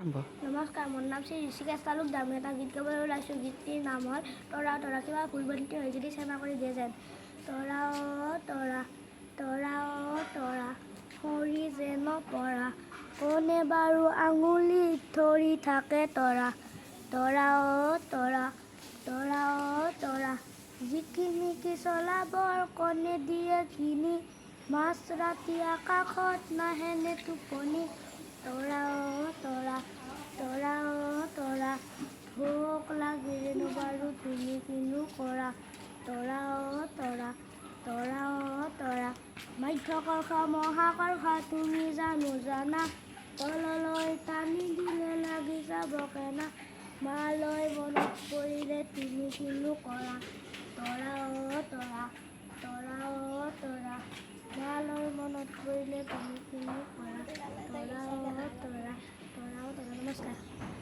নমস্কাৰ, মোৰ নাম শ্ৰী ঋষিকেশ তালুকদাৰ। মই এটা গীত গাবলৈ ওলাইছোঁ। গীতটিৰ নাম হ'ল তৰা তৰা। কিবা ভুল ভ্ৰান্তি হৈ যদি ক্ষমা কৰি দিয়ে যেন। তৰা অ' তৰা, তৰা অ' তৰা, সৰি যেন পৰা, কোনে বাৰু আঙুলিত ধৰি থাকে তৰা। তৰা অ' তৰা, তৰা অ' তৰা, জিকিমিকি চলাবৰ কণে দিয়ে কিনি, মাজ ৰাতি আকাশত নাহেনে টোপনি। তৰা অ' তৰা, তৰা অ' তৰা, ভোক লাগিলেনো বাৰু তুমি কিনো কৰা। তৰা অ' তৰা, তৰা অ' তৰা, মাধ্যাকৰ্ষা মহাকৰ্ষা তুমি জানো জানা, তললৈ টানি দিলে লাগি যাব কেনা, মালৈ মনত পৰিলে তুমি কিনো কৰা। তৰা অ' তৰা, তৰা অ' তৰা, মালৈ মনত পৰিলে তুমি কিনো কৰা। তৰা অ' তৰা, তৰা অ' তৰা। নমস্কাৰ।